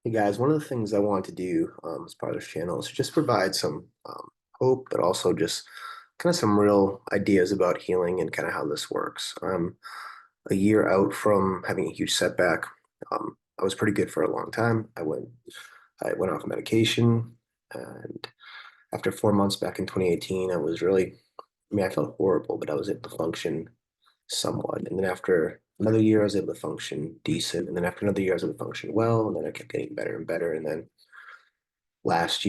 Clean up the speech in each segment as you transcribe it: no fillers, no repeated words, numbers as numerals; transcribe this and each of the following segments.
Hey guys, one of the things I want to do as part of this channel is to just provide some hope, but also just kind of some real ideas about healing and kind of how this works. I'm a year out from having a huge setback. I was pretty good for a long time. I went off medication, and after 4 months back in 2018, I felt horrible, but I was able to function somewhat. And then after another year, I was able to function decent. And then after another year, I was able to function well. And then I kept getting better and better. And then last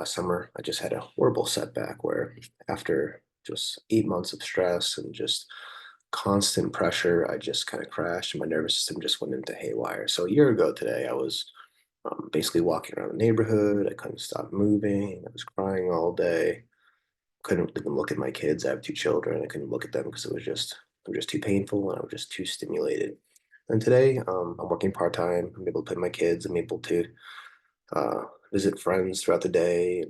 summer, I just had a horrible setback where after just 8 months of stress and just constant pressure, I just kind of crashed and my nervous system just went into haywire. So a year ago today, I was basically walking around the neighborhood. I couldn't stop moving. I was crying all day. Couldn't even look at my kids. I have two children. I couldn't look at them because it was just too painful and I was just too stimulated. And today, I'm working part time. I'm able to play with my kids. I'm able to uh, visit friends throughout the day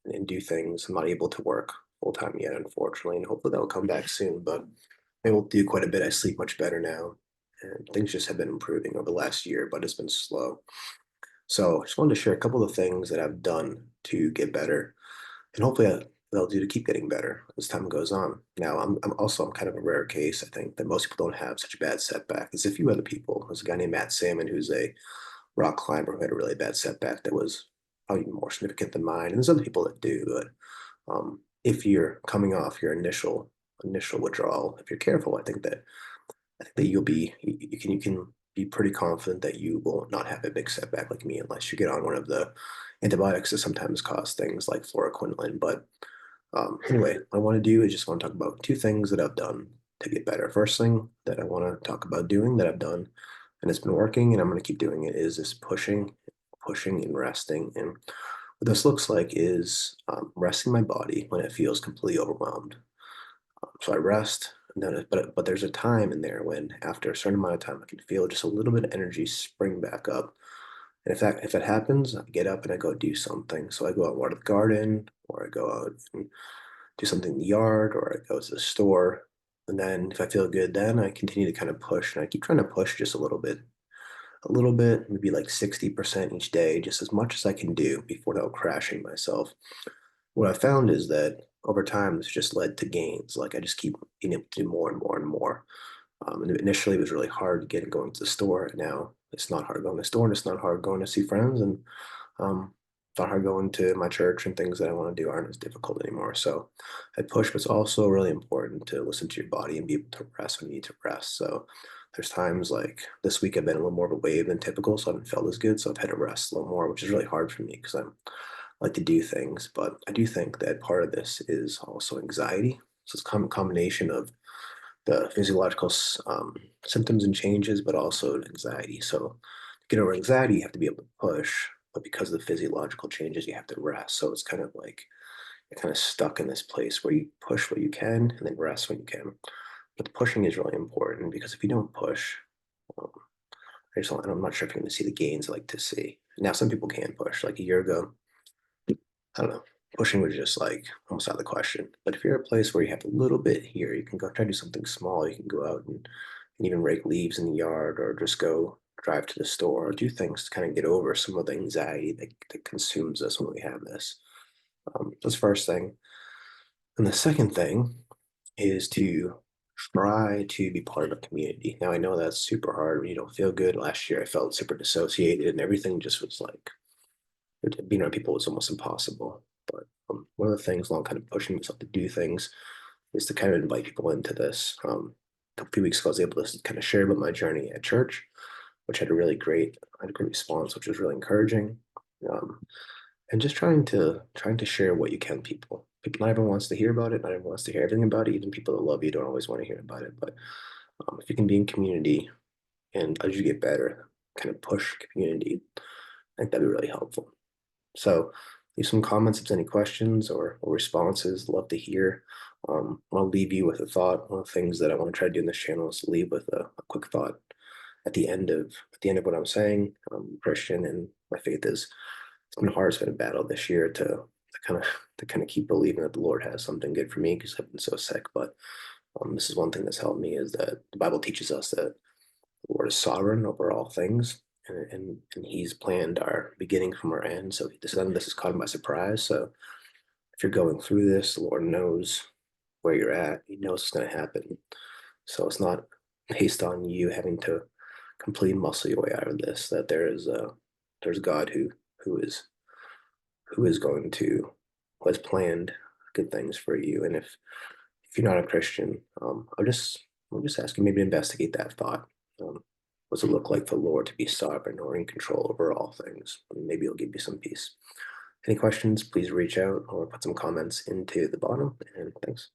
and do things. I'm not able to work full time yet, unfortunately, and hopefully that will come back soon. But I'm able to do quite a bit. I sleep much better now, and things just have been improving over the last year, but it's been slow. So I just wanted to share a couple of things that I've done to get better, and hopefully they'll do to keep getting better as time goes on. Now, I'm kind of a rare case. I think that most people don't have such a bad setback. There's a few other people. There's a guy named Matt Salmon who's a rock climber who had a really bad setback that was probably even more significant than mine. And there's other people that do, but if you're coming off your initial withdrawal, if you're careful, I think that you can be pretty confident that you will not have a big setback like me unless you get on one of the antibiotics that sometimes cause things like fluoroquinolin. But anyway, what I want to do is just want to talk about two things that I've done to get better. First thing that I want to talk about doing that I've done, and it's been working, and I'm going to keep doing it, is this pushing and resting. And what this looks like is resting my body when it feels completely overwhelmed. So I rest, and then but there's a time in there when after a certain amount of time I can feel just a little bit of energy spring back up. And if that happens, I get up and I go do something. So I go out and water the garden, or I go out and do something in the yard, or I go to the store. And then if I feel good, then I continue to kind of push, and I keep trying to push just a little bit, maybe like 60% each day, just as much as I can do before without crashing myself. What I found is that over time, it's just led to gains. Like I just keep being able to do more and more and more. And initially, it was really hard getting going to the store. And now it's not hard going to the store, and it's not hard going to see friends, and it's not hard going to my church, and things that I want to do aren't as difficult anymore. So I push, but it's also really important to listen to your body and be able to rest when you need to rest. So there's times like this week I've been a little more of a wave than typical, so I haven't felt as good. So I've had to rest a little more, which is really hard for me because I like to do things. But I do think that part of this is also anxiety. So it's a combination of the physiological symptoms and changes, but also anxiety. So to get over anxiety, you have to be able to push, but because of the physiological changes, you have to rest. So it's kind of like you're kind of stuck in this place where you push what you can and then rest when you can. But the pushing is really important because if you don't push, um, I'm not sure if you're going to see the gains I like to see. Now, some people can push. Like a year ago, I don't know. Pushing was just like almost out of the question. But if you're at a place where you have a little bit here, you can go try to do something small. You can go out and even rake leaves in the yard or just go drive to the store or do things to kind of get over some of the anxiety that consumes us when we have this. That's the first thing. And the second thing is to try to be part of a community. Now, I know that's super hard when you don't feel good. Last year, I felt super dissociated and everything just was like being around people was almost impossible. But one of the things while I'm kind of pushing myself to do things is to kind of invite people into this. A few weeks ago, I was able to kind of share about my journey at church, which I had a great response, which was really encouraging. Um, and just trying to share what you can with people. Not everyone wants to hear about it. Not everyone wants to hear everything about it. Even people that love you don't always want to hear about it. But if you can be in community and as you get better, kind of push community, I think that'd be really helpful. So leave some comments if there's any questions or responses. Love to hear. I'll leave you with a thought. One of the things that I want to try to do in this channel is to leave with a quick thought at the end of what I'm saying. I'm Christian, and my faith is it's been hard. It's been a battle this year to kind of keep believing that the Lord has something good for me because I've been so sick. But this is one thing that's helped me is that the Bible teaches us that the Lord is sovereign over all things, and He's planned our beginning from our end. So none of this is caught him by surprise. So if you're going through this, the Lord knows where you're at. He knows it's going to happen. So it's not based on you having to completely muscle your way out of this. That there's God who is going to who has planned good things for you. And if you're not a Christian, I'll just ask you maybe to investigate that thought. Um, what's it look like for the Lord to be sovereign or in control over all things? And maybe it'll give you some peace. Any questions, please reach out or put some comments into the bottom. And thanks.